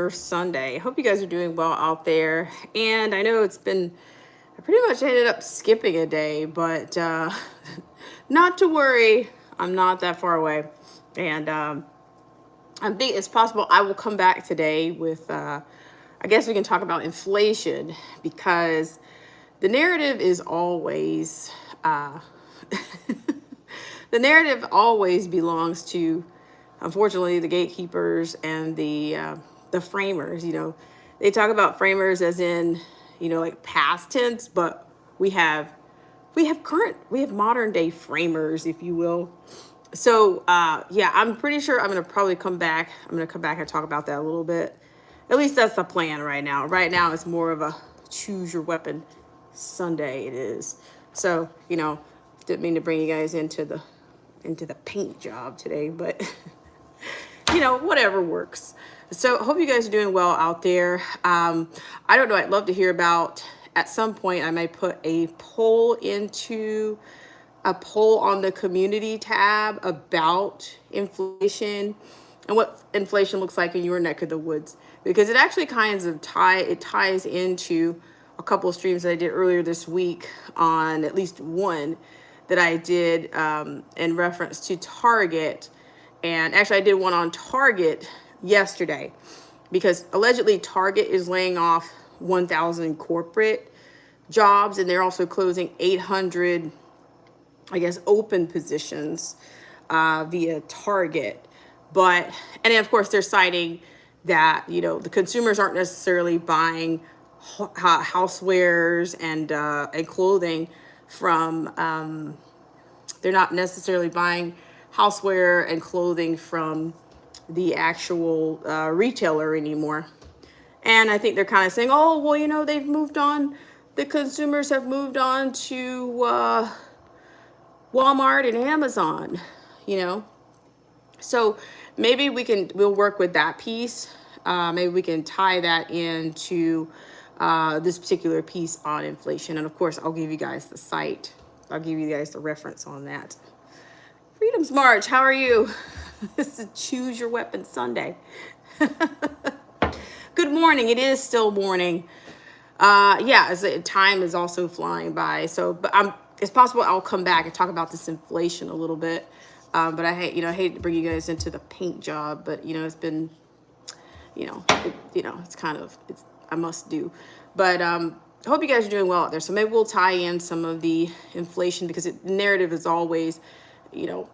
your Sunday. Hope you guys are doing well out there. And I know I pretty much ended up skipping a day, but not to worry. I'm not that far away. And I think it's possible I will come back today with, I guess we can talk about inflation because the narrative is always, the narrative always belongs to, unfortunately, the gatekeepers and the framers. They talk about framers as in, like past tense, but we have modern day framers, if you will. So yeah, I'm pretty sure I'm gonna probably come back. I'm gonna come back and talk about that a little bit. At least that's the plan right now. Right now, it's more of a choose your weapon Sunday. It is. So didn't mean to bring you guys into the paint job today, but whatever works. So hope you guys are doing well out there. I don't know. I'd love to hear about, at some point, I might put a poll on the community tab about inflation and what inflation looks like in your neck of the woods, because it actually ties into a couple of streams that I did earlier this week, on at least one that I did in reference to Target. And actually, I did one on Target yesterday because allegedly Target is laying off 1,000 corporate jobs, and they're also closing 800, I guess, open positions via Target. And then of course they're citing that the consumers aren't necessarily buying housewares and clothing from. They're not necessarily buying houseware and clothing from the actual retailer anymore. And I think they're kind of saying, oh, well, they've moved on. The consumers have moved on to Walmart and Amazon, So maybe we'll work with that piece. Maybe we can tie that into this particular piece on inflation. And of course, I'll give you guys the site. I'll give you guys the reference on that. Freedom's March, how are you? This is Choose Your Weapon Sunday. Good morning. It is still morning. Yeah, time is also flying by. So, but it's possible I'll come back and talk about this inflation a little bit. But I hate to bring you guys into the paint job, but it's been, I must do. But I hope you guys are doing well out there. So maybe we'll tie in some of the inflation, because the narrative is always, it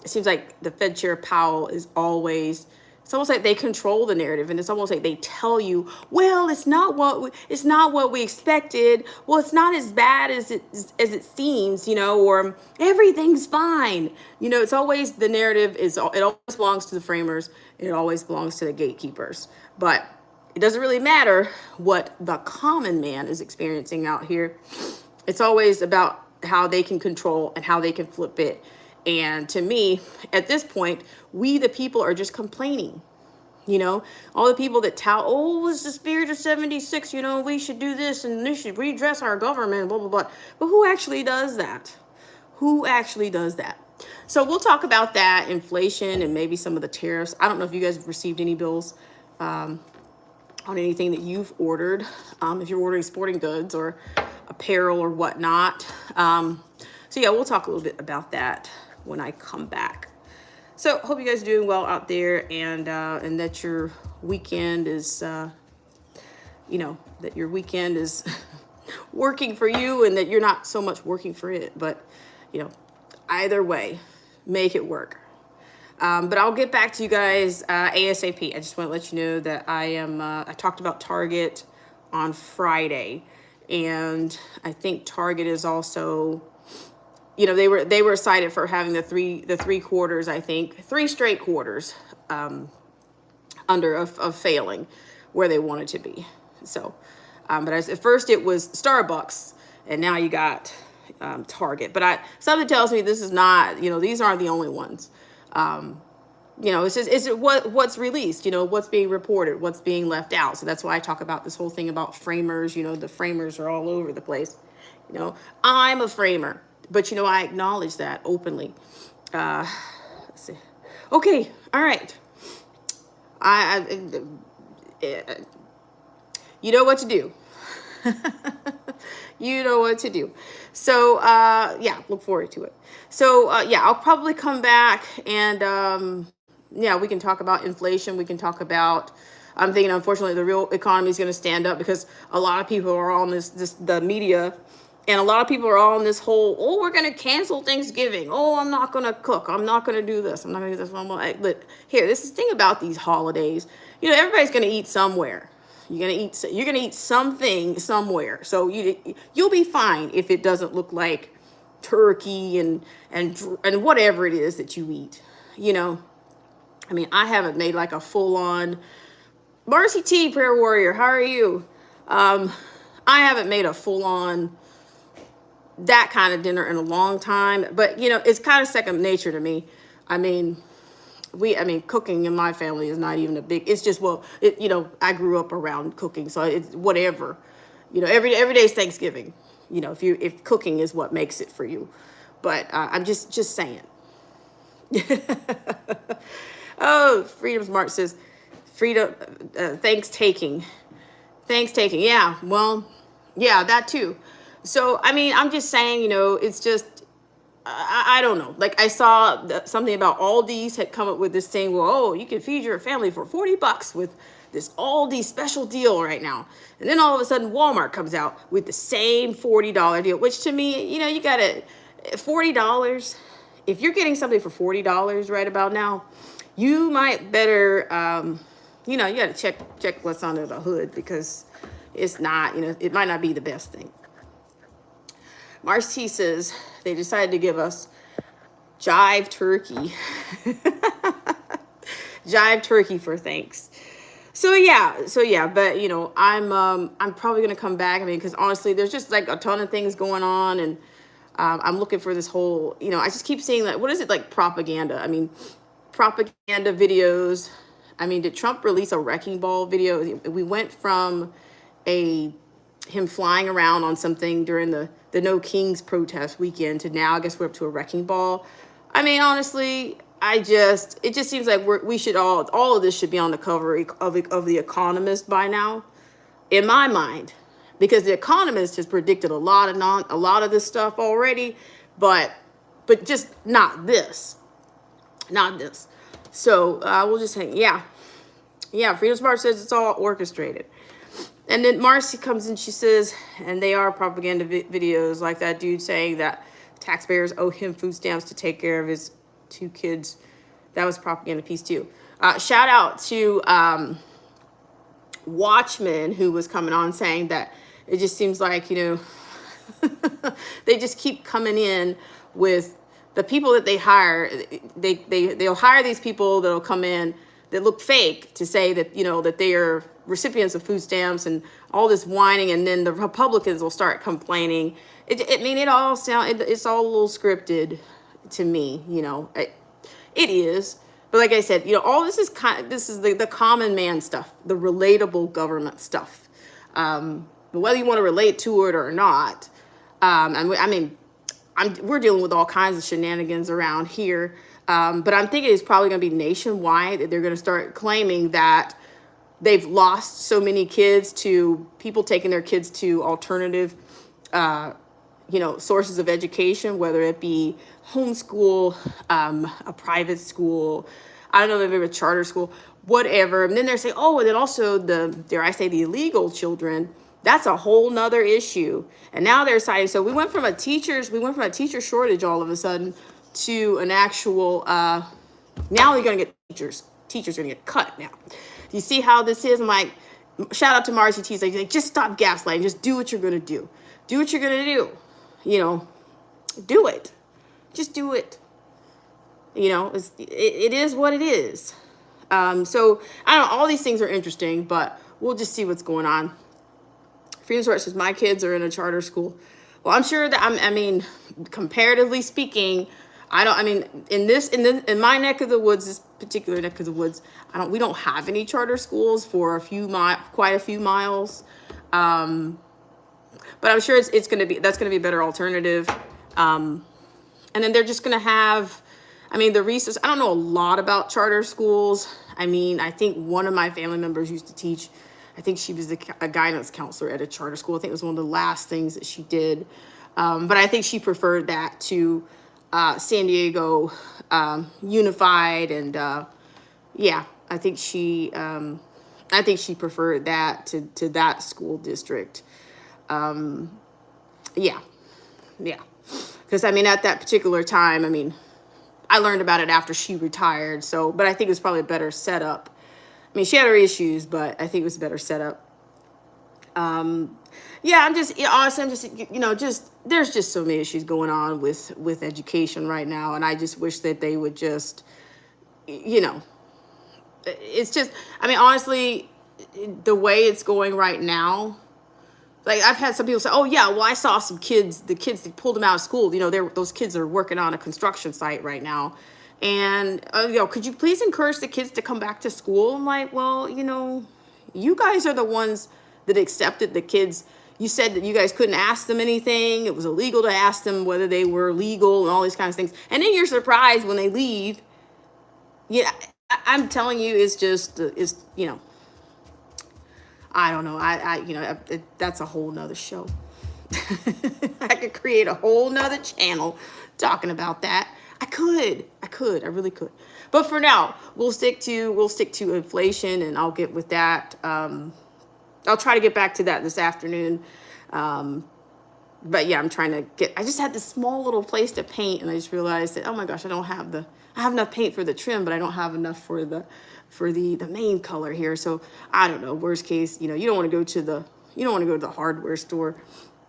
seems like the Fed Chair Powell is always, it's almost like they control the narrative, and it's almost like they tell you, well, it's not what we expected. Well, it's not as bad as it seems, or everything's fine. It's always, the narrative it always belongs to the framers, and it always belongs to the gatekeepers. But it doesn't really matter what the common man is experiencing out here. It's always about how they can control and how they can flip it. And to me, at this point, we the people are just complaining. All the people that tout, oh, it's the spirit of 76, we should do this and we should redress our government, blah, blah, blah. But who actually does that? Who actually does that? So we'll talk about that, inflation, and maybe some of the tariffs. I don't know if you guys have received any bills on anything that you've ordered, if you're ordering sporting goods or apparel or whatnot. So yeah, we'll talk a little bit about that when I come back. So hope you guys are doing well out there, and that your weekend is, that your weekend is working for you, and that you're not so much working for it. But either way, make it work. But I'll get back to you guys ASAP. I just want to let you know that I talked about Target on Friday, and I think Target is also, they were cited for having the three quarters, I think 3 straight quarters of failing where they wanted to be. So, but at first it was Starbucks, and now you got Target. But something tells me this is not, these aren't the only ones. It's just what's released, what's being reported, what's being left out. So that's why I talk about this whole thing about framers. The framers are all over the place. I'm a framer, but I acknowledge that openly. Let's see. Okay, all right. eh, you know what to do. You know what to do. So yeah, look forward to it. So yeah, I'll probably come back and yeah, we can talk about inflation. We can talk about. I'm thinking, unfortunately, the real economy is going to stand up because a lot of people are on the media, and a lot of people are on this whole, oh, we're going to cancel Thanksgiving. Oh, I'm not going to cook. I'm not going to do this. I'm not going to do this. But here, this is the thing about these holidays. You know, everybody's going to eat somewhere. You're gonna eat something somewhere. So you'll be fine if it doesn't look like turkey and whatever it is that you eat. You know, I mean, I haven't made like a full on Marcy T, prayer warrior. How are you? I haven't made a full on that kind of dinner in a long time, but you know, it's kind of second nature to me. I mean, I mean, cooking in my family is not even a big, it's just, well, you know, I grew up around cooking, so it's whatever, you know, every day's Thanksgiving, you know, if cooking is what makes it for you. But I'm just saying. Oh, Freedom Smart says, freedom, thanks taking. Yeah, well, yeah, that too. So, I mean, I'm just saying, you know, it's just, I don't know. Like I saw something about Aldi's had come up with this thing. Well, oh, you can feed your family for $40 with this Aldi special deal right now. And then all of a sudden Walmart comes out with the same $40 deal, which to me, you know, you got to $40. If you're getting something for $40 right about now, you might better, you know, you got to check what's under the hood, because it's not, you know, it might not be the best thing. Marcy says they decided to give us jive turkey. Jive turkey for thanks. So yeah, but you know, I'm probably gonna come back. I mean, because honestly, there's just like a ton of things going on, and I'm looking for this whole, you know, I just keep seeing like, what is it, like propaganda? I mean, propaganda videos. I mean, did Trump release a wrecking ball video? We went from him flying around on something during the No Kings protest weekend to now I guess we're up to a wrecking ball. I mean, honestly, it just seems like we should all of this should be on the cover of The Economist by now, in my mind, because The Economist has predicted a lot of this stuff already, but just not this. So we'll just hang. Yeah. Freedom Smart says it's all orchestrated. And then Marcy comes in, she says, and they are propaganda videos like that dude saying that taxpayers owe him food stamps to take care of his 2 kids. That was propaganda piece too. Shout out to Watchmen, who was coming on saying that it just seems like, you know, they just keep coming in with the people that they hire. They'll hire these people that'll come in that look fake to say that, you know, that they are recipients of food stamps and all this whining, and then the Republicans will start complaining. I mean, it's all a little scripted to me, you know. It is, but like I said, you know, all this is the common man stuff, the relatable government stuff. Whether you want to relate to it or not, we're dealing with all kinds of shenanigans around here. But I'm thinking it's probably going to be nationwide, that they're going to start claiming that they've lost so many kids to people taking their kids to alternative, you know, sources of education, whether it be homeschool, a private school, I don't know, maybe a charter school, whatever. And then they're saying, oh, and then also dare I say, the illegal children. That's a whole nother issue. And now they're citing, so we went from a teacher shortage all of a sudden to an actual, now you're going to get teachers are going to get cut now. You see how this is? I'm like, shout out to Marcy T. Like, just stop gaslighting. Just do what you're going to do. Do what you're going to do. You know, do it. Just do it. You know, it is what it is. So, I don't know, all these things are interesting, but we'll just see what's going on. Freedom Source says, my kids are in a charter school. Well, I'm sure that, I mean, comparatively speaking, in my neck of the woods, this particular neck of the woods, we don't have any charter schools for quite a few miles. But I'm sure that's going to be a better alternative. And then they're just going to have, I mean, the resource, I don't know a lot about charter schools. I mean, I think one of my family members used to teach. I think she was a guidance counselor at a charter school. I think it was one of the last things that she did. But I think she preferred that to San Diego Unified, and yeah, I think she preferred that to that school district. Yeah, yeah. Because I mean, at that particular time, I mean, I learned about it after she retired. So, but I think it was probably a better setup. I mean, she had her issues, but I think it was a better setup. Yeah, honestly, I'm just, just, there's just so many issues going on with education right now. And I just wish that they would just, you know, it's just, I mean, honestly, the way it's going right now, like I've had some people say, "Oh yeah, well I saw some kids. The kids that pulled them out of school. Those kids are working on a construction site right now, and could you please encourage the kids to come back to school?" I'm like, well, you guys are the ones that accepted the kids. You said that you guys couldn't ask them anything. It was illegal to ask them whether they were legal and all these kinds of things. And then you're surprised when they leave. Yeah, I'm telling you, it's just, I don't know. That's a whole nother show. I could create a whole nother channel talking about that. I really could. But for now, we'll stick to inflation, and I'll get with that. I'll try to get back to that this afternoon. But yeah, I just had this small little place to paint, and I just realized that, oh my gosh, I have enough paint for the trim, but I don't have enough for the main color here. So I don't know, worst case, you don't want to go to the hardware store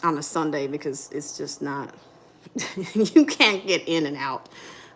on a Sunday, because it's just not, you can't get in and out.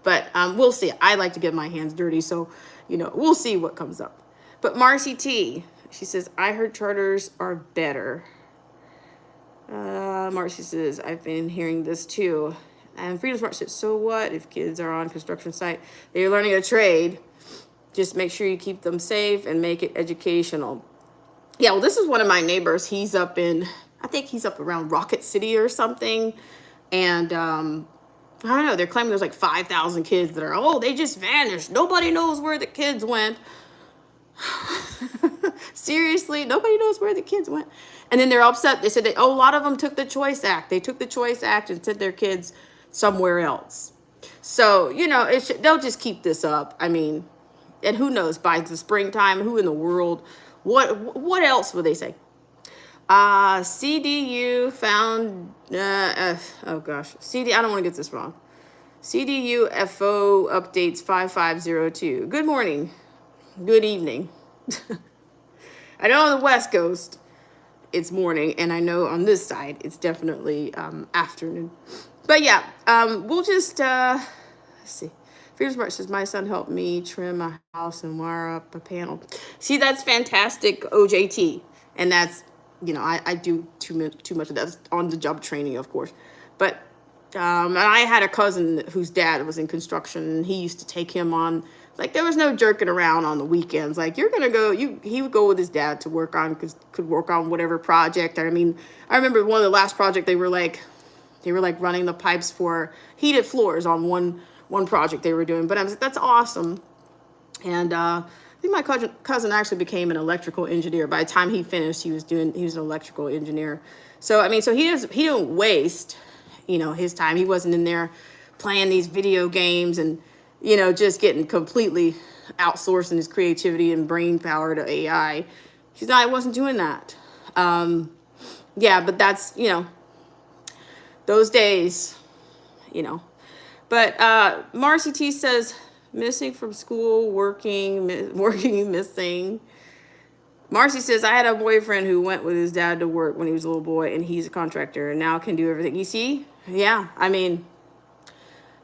But we'll see. I like to get my hands dirty, so we'll see what comes up. But Marcy T, she says, I heard charters are better. Marcy says, I've been hearing this too. And Freedom Smart says, so what if kids are on construction site? They're learning a trade. Just make sure you keep them safe and make it educational. Yeah, well, this is one of my neighbors. He's up I think he's up around Rocket City or something. And I don't know, they're claiming there's like 5,000 kids that are, they just vanished. Nobody knows where the kids went. Seriously, nobody knows where the kids went. And then they're upset. They said a lot of them took the Choice Act. They took the Choice Act and sent their kids somewhere else. So, they'll just keep this up. I mean, and who knows, by the springtime, who in the world, what else would they say? CDU found, oh gosh, I don't want to get this wrong. CDU FO updates 5502. Good morning. Good evening. I know on the West Coast it's morning, and I know on this side it's definitely afternoon. But yeah, we'll just let's see. Freedom Smart says, my son helped me trim a house and wire up a panel. See, that's fantastic, OJT. And that's, I do too much of that. That's on the job training, of course. But and I had a cousin whose dad was in construction, and he used to take him on. Like, there was no jerking around on the weekends. Like, you're gonna go. He would go with his dad to work on, could work on whatever project. I mean, I remember one of the last project they were like running the pipes for heated floors on one project they were doing. But I was like, that's awesome. And I think my cousin actually became an electrical engineer. By the time he finished, he was an electrical engineer. So I mean, so he didn't waste, his time. He wasn't in there playing these video games and, just getting completely outsourcing his creativity and brain power to AI. I wasn't doing that. Yeah, but that's, those days, But Marcy T says, missing from school, working, missing. Marcy says, I had a boyfriend who went with his dad to work when he was a little boy, and he's a contractor and now can do everything. You see? Yeah, I mean,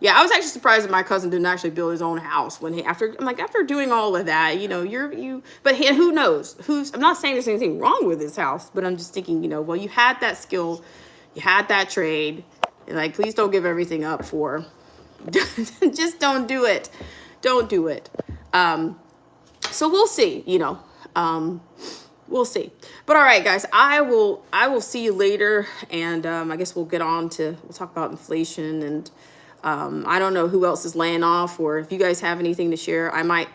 yeah, I was actually surprised that my cousin didn't actually build his own house after doing all of that, but who knows? I'm not saying there's anything wrong with his house, but I'm just thinking, well, you had that skill, you had that trade, and like, please don't give everything up for, just don't do it. Don't do it. So we'll see, we'll see. But all right, guys, I will see you later. And I guess we'll talk about inflation, and I don't know who else is laying off, or if you guys have anything to share. I might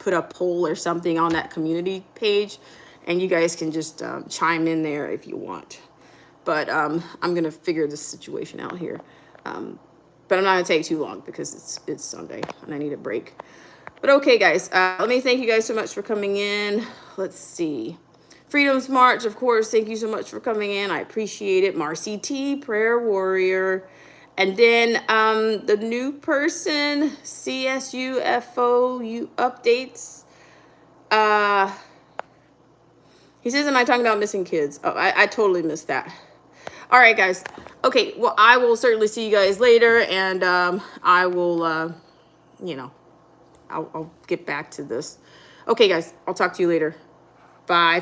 put a poll or something on that community page, and you guys can just chime in there if you want. But I'm gonna figure this situation out here. But I'm not gonna take too long because it's Sunday and I need a break. But okay, guys, let me thank you guys so much for coming in. Let's see. Freedom's March, of course, thank you so much for coming in. I appreciate it. Marcy T, Prayer Warrior. And then the new person, CSUFOU updates. He says, am I talking about missing kids? Oh, I totally missed that. All right, guys. Okay, well, I will certainly see you guys later, and I will, you know, I'll get back to this. Okay, guys, I'll talk to you later. Bye.